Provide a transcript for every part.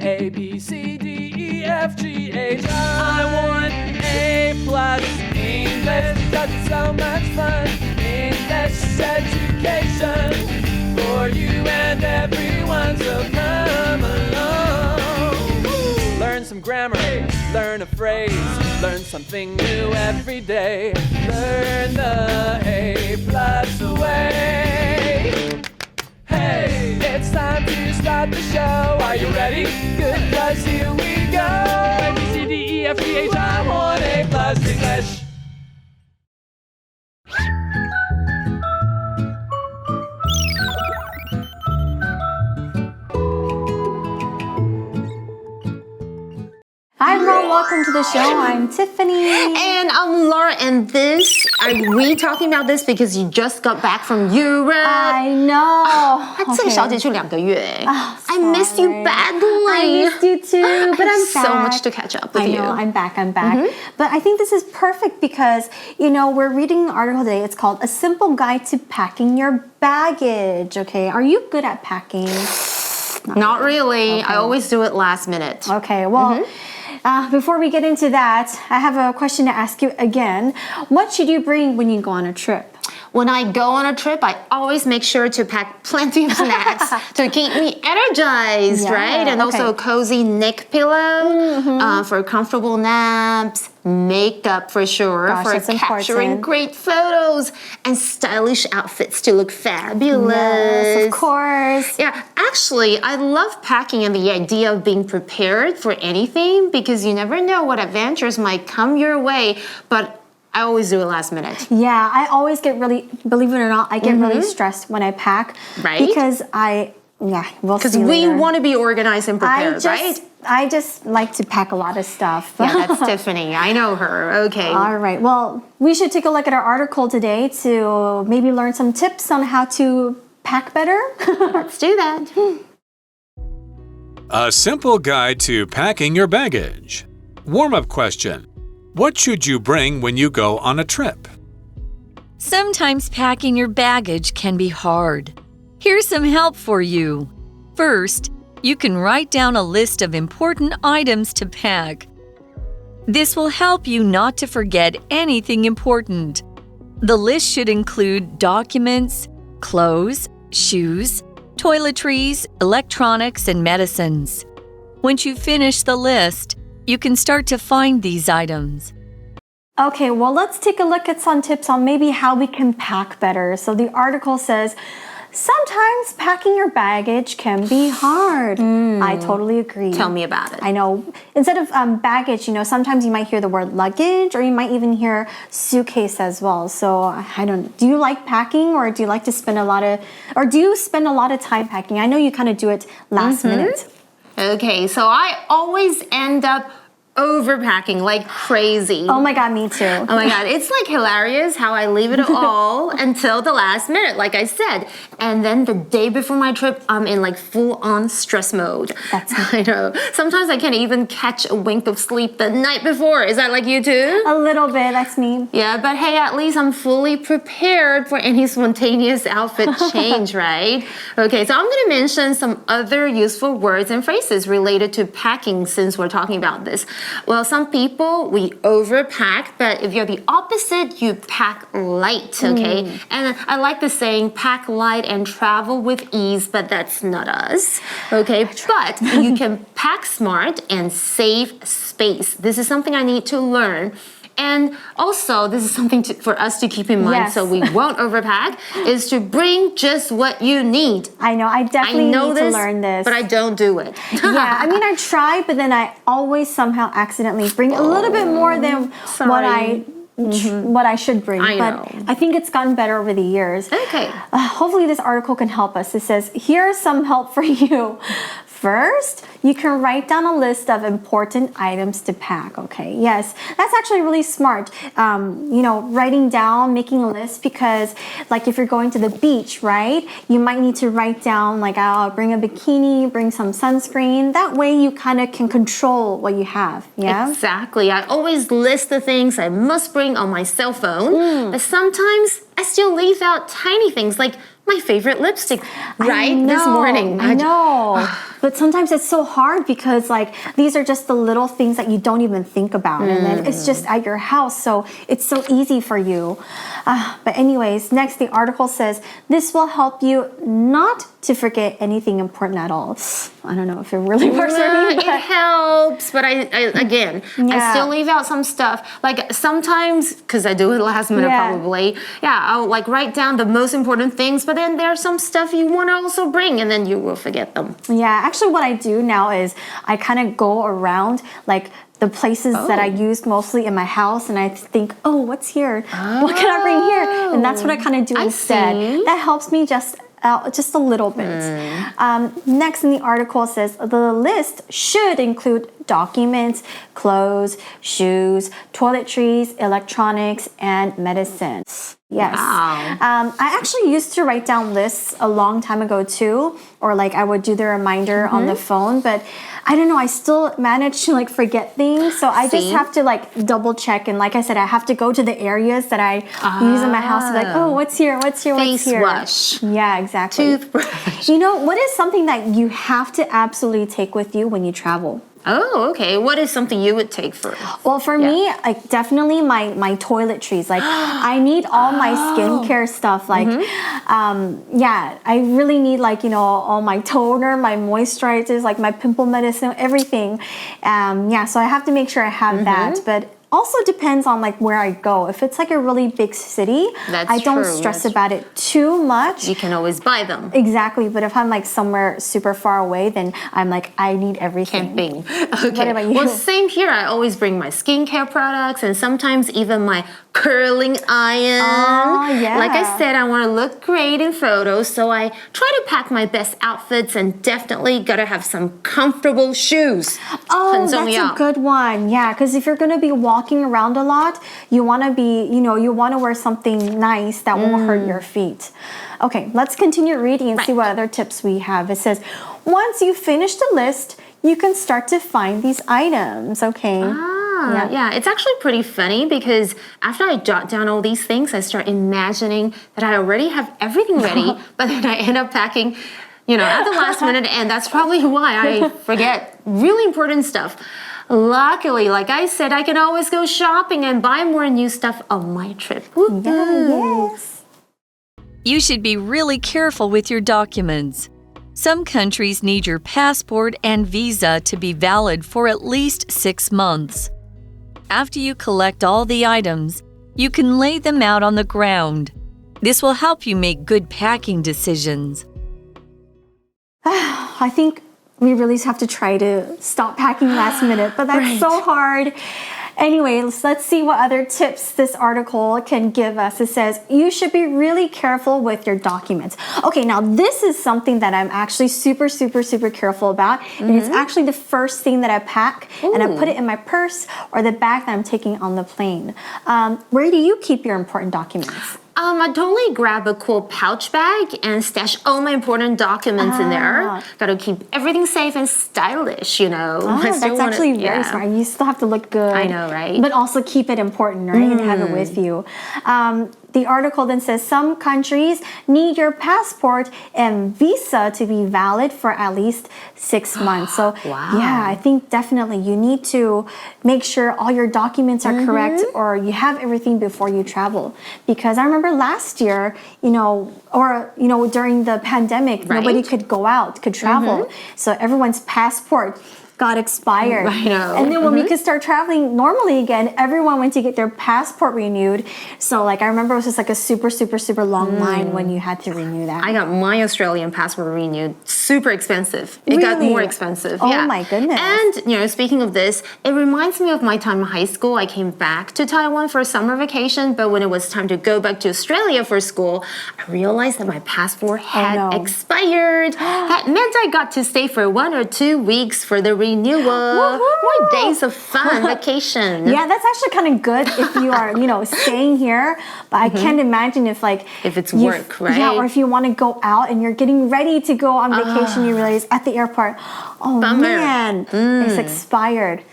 A, B, C, D, E, F, G, H, I want A+ English because it's so much fun. English education for you and everyone, so come along. Learn some grammar, learn a phrase, learn something new every day. Learn the A+ way. Hey, it's time to start the show. Are you ready? Good, 'cause here we go. A, B, C, D, E, F, G, H, I want A+ English. Hi everyone, welcome to the show. I'm Tiffany. And I'm Laura, and are we talking about this because you just got back from Europe? I know. 这个小姐去2个月 I missed you badly. I missed you too, but I'm so back. much to catch up with I know, I'm back. But I think this is perfect because, we're reading an article today. It's called A Simple Guide to Packing Your Baggage. Okay, are you good at packing? Not really. I always do it last minute. Okay, well, before we get into that, I have a question to ask you again. What should you bring when you go on a trip? When I go on a trip, I always make sure to pack plenty of snacks to keep me energized, right? And also a cozy neck pillow for comfortable naps, makeup for sure, for capturing great photos, and stylish outfits to look fabulous. Yes, of course. Yeah, actually, I love packing and the idea of being prepared for anything because you never know what adventures might come your way, but I always do it last minute. Yeah, I always get really, believe it or not, I get really stressed when I pack. Right? Because because we want to be organized and prepared, right? I just like to pack a lot of stuff. Yeah, that's Tiffany. I know her. Okay. All right. Well, we should take a look at our article today to maybe learn some tips on how to pack better. Let's do that. A simple guide to packing your baggage. Warm-up question. What should you bring when you go on a trip? Sometimes packing your baggage can be hard. Here's some help for you. First, you can write down a list of important items to pack. This will help you not to forget anything important. The list should include documents, clothes, shoes, toiletries, electronics, and medicines. Once you finish the list, you can start to find these items. Okay, well, let's take a look at some tips on maybe how we can pack better. So the article says, sometimes packing your baggage can be hard. I totally agree. Tell me about it. I know. Instead of baggage, sometimes you might hear the word luggage, or you might even hear suitcase as well. So I don't know. Do you like packing, or do you like to spend a lot of time packing? I know you kind of do it last minute. Okay, so I always end up overpacking like crazy. Oh my God, me too. Oh my God, it's like hilarious how I leave it all until the last minute, like I said. And then the day before my trip, I'm in like full-on stress mode. I know. Sometimes I can't even catch a wink of sleep the night before. Is that like you too? A little bit, that's me. Yeah, but hey, at least I'm fully prepared for any spontaneous outfit change, right? Okay, so I'm going to mention some other useful words and phrases related to packing since we're talking about this. Well, some people, we overpack, but if you're the opposite, you pack light, okay? And I like the saying, pack light and travel with ease, but that's not us, okay? But you can pack smart and save space. This is something I need to learn. And also, this is something for us to keep in mind so we won't overpack, is to bring just what you need. I know, I definitely need to learn this. But I don't do it. Yeah, I mean, I try, but then I always somehow accidentally bring a little bit more than what I should bring. But I think it's gotten better over the years. Okay. Hopefully this article can help us. It says, here's some help for you. First, you can write down a list of important items to pack, okay? Yes, that's actually really smart. Writing down, making a list, because like if you're going to the beach, right? You might need to write down like, I'll bring a bikini, bring some sunscreen. That way you kind of can control what you have, yeah? Exactly. I always list the things I must bring on my cell phone, but sometimes I still leave out tiny things like my favorite lipstick this morning. I know. But sometimes it's so hard because like these are just the little things that you don't even think about. And then it's just at your house. So it's so easy for you. But anyways, next the article says, this will help you not to forget anything important at all. I don't know if it really works for me. It helps, but I still leave out some stuff. Like sometimes, because I do it last minute probably, I'll like write down the most important things, but then there's some stuff you want to also bring and then you will forget them. Yeah, actually what I do now is I kind of go around like the places that I use mostly in my house and I think, what's here? What can I bring here? And that's what I kind of do instead. See. That helps me just a little bit. Next in the article says the list should include documents, clothes, shoes, toiletries, electronics, and medicines. Yes. Wow. I actually used to write down lists a long time ago too, or like I would do the reminder on the phone, but I don't know, I still manage to like forget things. So I just have to like double check. And like I said, I have to go to the areas that I use in my house to be like, what's here? What's here? What's here? Face wash. Yeah, exactly. Toothbrush. You know, what is something that you have to absolutely take with you when you travel? Oh, okay. What is something you would take first? Well, for me, like definitely my toiletries. Like I need all my skincare stuff. Like, I really need like, all my toner, my moisturizers, like my pimple medicine, everything. So I have to make sure I have that. But also depends on like where I go. If it's like a really big city, I don't stress about it too much. You can always buy them. Exactly, but if I'm like somewhere super far away, then I'm like, I need everything. Camping. Okay. What about you? Well, same here. I always bring my skincare products and sometimes even my curling iron. Oh, yeah. Like I said, I want to look great in photos, so I try to pack my best outfits and definitely gotta have some comfortable shoes. Oh, that's a good one. Yeah, because if you're gonna be walking around a lot, you want to be, you want to wear something nice that won't hurt your feet. Okay, let's continue reading and see what other tips we have. It says, once you finish the list, you can start to find these items. Okay. Yeah, it's actually pretty funny because after I jot down all these things, I start imagining that I already have everything ready, but then I end up packing, at the last minute, and that's probably why I forget really important stuff. Luckily, like I said, I can always go shopping and buy more new stuff on my trip. Yes. You should be really careful with your documents. Some countries need your passport and visa to be valid for at least 6 months. After you collect all the items, you can lay them out on the ground. This will help you make good packing decisions. I think we really have to try to stop packing last minute, but that's so hard. Anyway, let's see what other tips this article can give us. It says, you should be really careful with your documents. Okay, now this is something that I'm actually super, super, super careful about. And it's actually the first thing that I pack, and I put it in my purse or the bag that I'm taking on the plane. Where do you keep your important documents? I totally grab a cool pouch bag and stash all my important documents in there. Gotta keep everything safe and stylish, That's actually very smart. You still have to look good. I know, right? But also keep it important, right? And have it with you. The article then says some countries need your passport and visa to be valid for at least 6 months. So yeah, I think definitely you need to make sure all your documents are correct or you have everything before you travel. Because I remember last year, during the pandemic, nobody could go out, could travel. So everyone's passport got expired. I know. And then when we could start traveling normally again, everyone went to get their passport renewed. So like I remember it was just like a super, super, super long line when you had to renew that. I got my Australian passport renewed. Super expensive. It got more expensive. Oh my goodness. And, speaking of this, it reminds me of my time in high school. I came back to Taiwan for a summer vacation, but when it was time to go back to Australia for school, I realized that my passport had expired. That meant I got to stay for 1 or 2 weeks for the renewal. More days of fun vacation. Yeah, that's actually kind of good if you are, staying here. But I can't imagine if it's work, right? Yeah, or if you want to go out and you're getting ready to go on vacation, you realize at the airport, man, it's expired.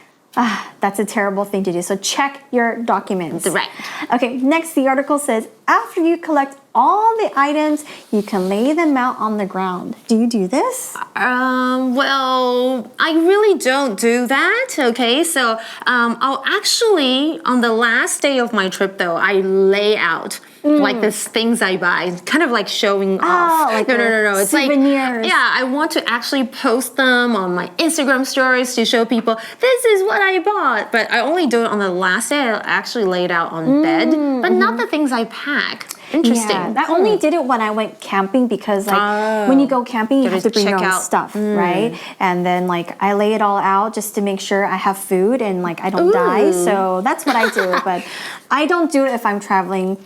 That's a terrible thing to do. So check your documents. Right. Okay, next the article says, after you collect all the items, you can lay them out on the ground. Do you do this? Well, I really don't do that. Okay, so I'll actually, on the last day of my trip though, I lay out like the things I buy, kind of like showing off. Like no. It's souvenirs. like, yeah, I want to actually post them on my Instagram stories to show people, this is what I bought. But I only do it on the last day. I actually lay it out on bed, but not the things I pack. Interesting. Yeah, I only did it when I went camping because when you go camping, you have to bring your own stuff, right? And then I lay it all out just to make sure I have food and I don't die. So that's what I do. But I don't do it if I'm traveling,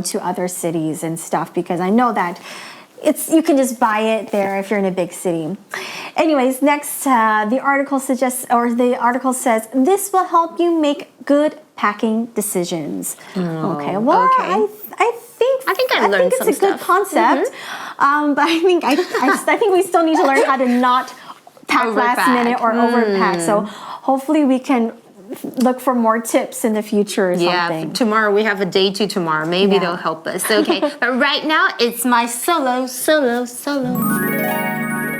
to other cities and stuff because I know that you can just buy it there if you're in a big city. Anyways, next the article says this will help you make good packing decisions. Okay. Well, okay. I think I learned it's some a good concept, but I think we still need to learn how to not pack last minute or overpack. So hopefully we can look for more tips in the future or something. Yeah, tomorrow we have a day 2 tomorrow. Maybe they'll help us. Okay, but right now it's my solo.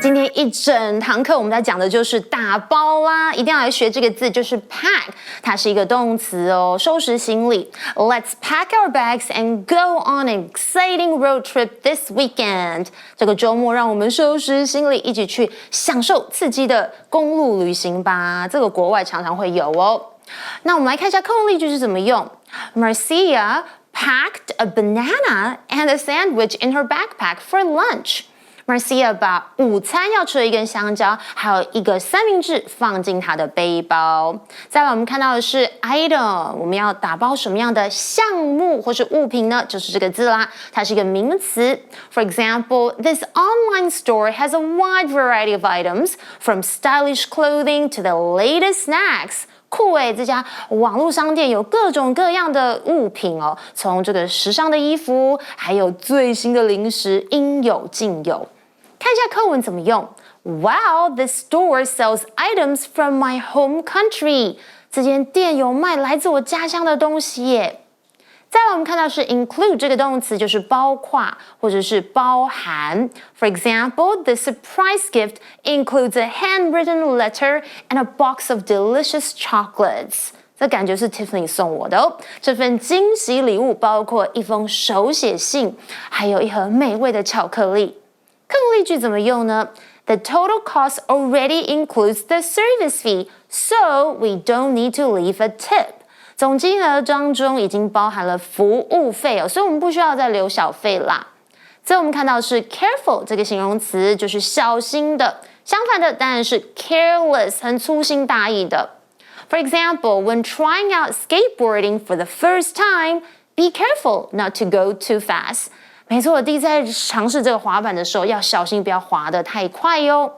今天一整堂课我们在讲的就是打包啦，一定要来学这个字，就是 pack， 它是一个动词哦，收拾行李。Let's pack our bags and go on an exciting road trip this weekend。这个周末让我们收拾行李，一起去享受刺激的公路旅行吧。这个国外常常会有哦。那我们来看一下课文例句是怎么用。Marcia packed a banana and a sandwich in her backpack for lunch。Marcia 把午餐要吃的一根香蕉，还有一个三明治放进她的背包。再来，我们看到的是 item， 我们要打包什么样的项目或是物品呢？就是这个字啦，它是一个名词。For example, this online store has a wide variety of items, from stylish clothing to the latest snacks.酷诶，这家网络商店有各种各样的物品哦，从这个时尚的衣服，还有最新的零食，应有尽有。看一下课文怎么用。Wow, this store sells items from my home country. 这间店有卖来自我家乡的东西耶。再来我们看到是 include 这个动词，就是包括或者是包含。For example, the surprise gift includes a handwritten letter and a box of delicious chocolates. 这感觉是 Tiffany 送我的哦。这份惊喜礼物包括一封手写信，还有一盒美味的巧克力。课文例句怎么用呢？ The total cost already includes the service fee, so we don't need to leave a tip. 总金额当中已经包含了服务费哦，所以我们不需要再留小费啦。最后我们看到是 careful 这个形容词，就是小心的。相反的当然是 careless， 很粗心大意的。For example, when trying out skateboarding for the first time, be careful not to go too fast. 没错，我第一次在尝试这个滑板的时候，要小心不要滑得太快哟。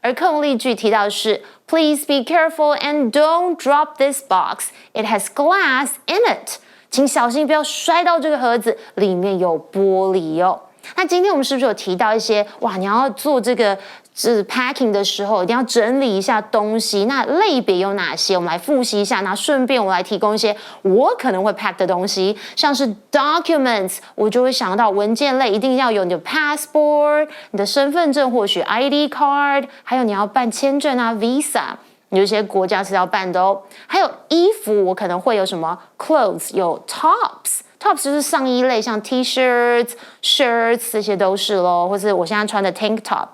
而课文例句提到的是 Please be careful and don't drop this box. It has glass in it. 请小心不要摔到这个盒子，里面有玻璃哦。那今天我们是不是有提到一些你要做这个packing 的时候，一定要整理一下东西？那类别有哪些？我们来复习一下。那顺便我来提供一些我可能会 pack 的东西，像是 documents， 我就会想到文件类，一定要有你的 passport， 你的身份证，或许 ID card， 还有你要办签证啊 visa。有一些国家是要办的哦。还有衣服，我可能会有什么 clothes， 有 tops。Tops 就是上衣类，像 T-shirts、shirts 这些都是咯，或是我现在穿的 tank top。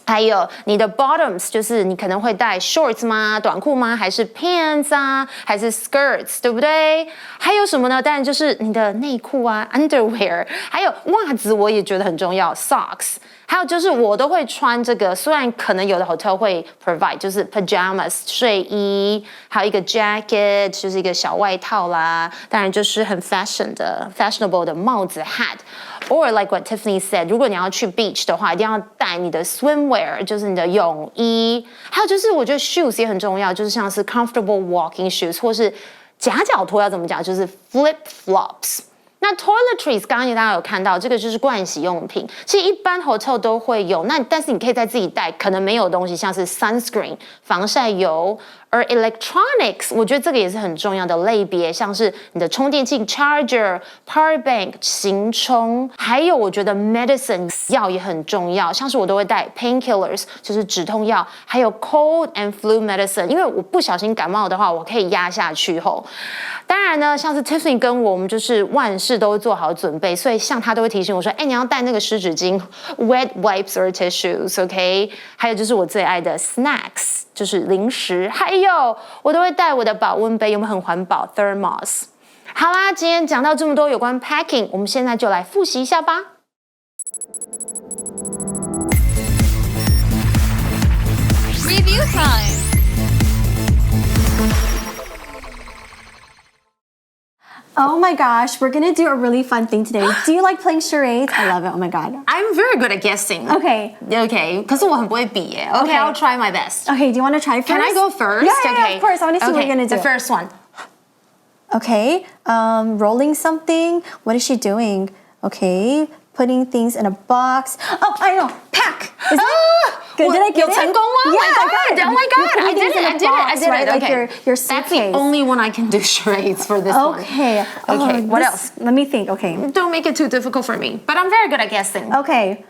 还有你的 bottoms， 就是你可能会带 shorts 吗？短裤吗？还是 pants 啊？还是 skirts， 对不对？还有什么呢？当然就是你的内裤啊 underwear。还有袜子，我也觉得很重要 socks。还有就是我都会穿这个，虽然可能有的 hotel 会 provide， 就是 pajamas 睡衣，还有一个 jacket 就是一个小外套啦，当然就是很 fashionable 的帽子 hat。Or like what Tiffany said， 如果你要去 beach 的话，一定要带你的 swimwear， 就是你的泳衣。还有就是我觉得 shoes 也很重要，就是像是 comfortable walking shoes， 或是夹脚拖要怎么讲，就是 flip flops。那 toiletries 刚刚大家有看到，这个就是盥洗用品，其实一般 hotel 都会有。那但是你可以再自己带，可能没有东西，像是 sunscreen 防晒油。而 electronics 我觉得这个也是很重要的类别，像是你的充电器 charger、power bank 行充，还有我觉得 medicine 药也很重要，像是我都会带 painkillers 就是止痛药，还有 cold and flu medicine， 因为我不小心感冒的话，我可以压下去吼。当然呢，像是 Tiffany 跟我们就是万事都做好准备，所以像他都会提醒我说，你要带那个湿纸巾 wet wipes or tissues，OK？ 还有就是我最爱的 snacks， 就是零食，还有我都会带我的保温杯，有没有很环保 thermos？ 好啦，今天讲到这么多有关 packing， 我们现在就来复习一下吧。Review time. Oh my gosh, we're gonna do a really fun thing today. Do you like playing charades? I love it. Oh my god. I'm very good at guessing. Okay. Okay, 可是我很不会比耶。Okay, I'll try my best. Okay, do you want to try first? Can I go first? Yeah, okay. of course. I want to see what you're gonna do. The first one. Okay, rolling something. What is she doing? Okay, putting things in a box. Oh, I know. Pack. Is it? Good. Did I get it? 有成功吗？ Yes, I got it. Oh my god! You I put did things it! in a I did it! I box, did right? it! Like Okay. your That's suitcase. the only one I can do charades for this one. Okay. Okay, what else? Let me think. Okay. Don't make it too difficult for me. But I'm very good at guessing. Okay.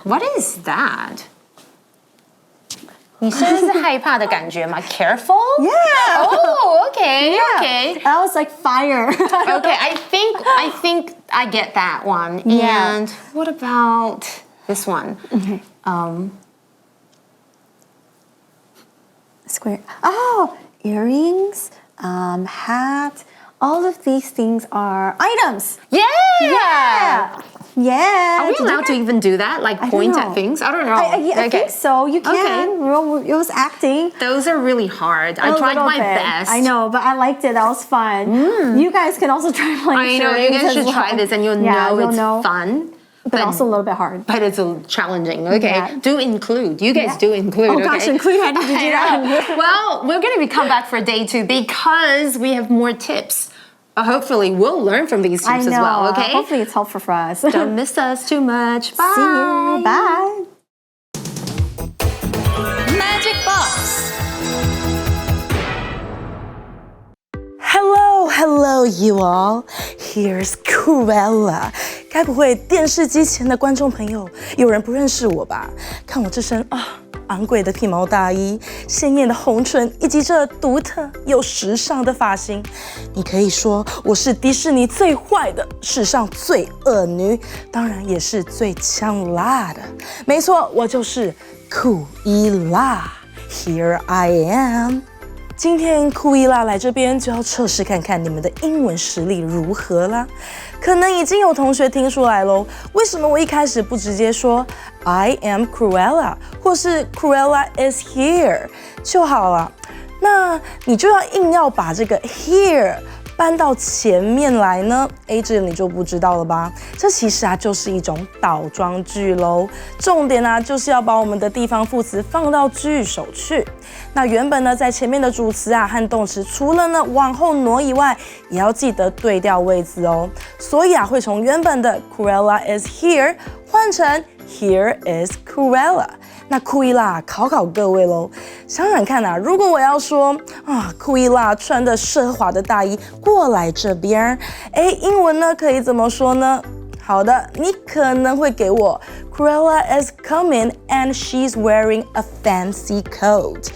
What is that? 你现在是害怕的感觉吗 ？Careful? Yeah. Oh, okay, okay. That was like fire. Okay, I think I get that one. Yeah. And what about this one? Square. Oh, earrings, hat. All of these things are items. Yeah. Yeah. Are we allowed to even do that? Like point at things? I don't know. I think so. You can. Well, it was acting. Those are really hard. I tried my best. I know, but I liked it. That was fun. You guys can also try playing I know. You charades guys should as try well. this and you'll Yeah, know you'll it's know. fun. But also a little bit hard. But it's challenging. Okay. Yeah. Do include. You guys Yeah. do include. Oh okay? gosh, include. How did you do that? Well, we're going to come back for day 2 because we have more tips. Hopefully, we'll learn from these I tips know. as well, okay? Hopefully it's helpful for us. Don't miss us too much. Bye. See you. Bye. Magic Box. Hello, you all. Here's Cruella. 该不会电视机前的观众朋友有人不认识我吧？看我这身昂贵的皮毛大衣、鲜艳的红唇以及这独特又时尚的发型，你可以说我是迪士尼最坏的、史上最恶女，当然也是最呛辣的。没错，我就是库伊拉。Here I am。今天库伊拉来这边就要测试看看你们的英文实力如何啦。可能已经有同学听出来咯，为什么我一开始不直接说 I am Cruella 或是 Cruella is here 就好了？那你就要硬要把这个 here 搬到前面来呢？这你就不知道了吧？这其实就是一种倒装句咯。重点就是要把我们的地方副词放到句首去。那原本呢，在前面的主词和动词，除了呢往后挪以外，也要记得对调位置哦。所以会从原本的 Cruella is here 换成 Here is Cruella。那库伊拉考各位咯，想想看如果我要说库伊拉穿的奢华的大衣过来这边，英文呢可以怎么说呢？好的，你可能会给我 Cruella is coming and she's wearing a fancy coat.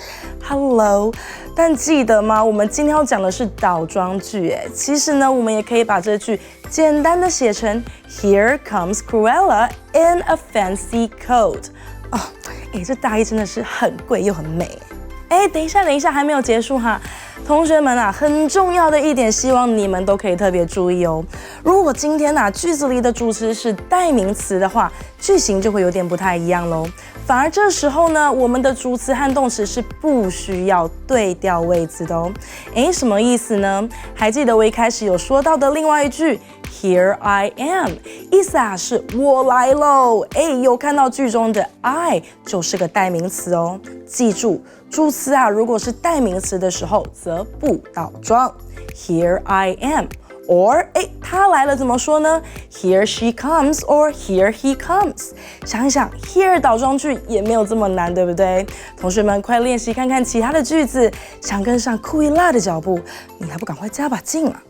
Hello， 但记得吗？我们今天要讲的是倒装句其实呢，我们也可以把这句简单的写成 Here comes Cruella in a fancy coat。这大衣真的是很贵又很美。等一下，还没有结束哈。同学们很重要的一点，希望你们都可以特别注意哦。如果今天句子里的主词是代名词的话，句型就会有点不太一样咯。反而这时候呢，我们的主词和动词是不需要对调位置的哦。什么意思呢？还记得我一开始有说到的另外一句 Here I am， 意思是我来喽。有看到句中的 I 就是个代名词哦。记住，助词啊，如果是代名词的时候，则不倒装。Here I am。Or 他来了怎么说呢 ？Here she comes or here he comes。想一想 ，here 倒装句也没有这么难，对不对？同学们，快练习看看其他的句子，想跟上库伊拉的脚步，你还不赶快加把劲啊！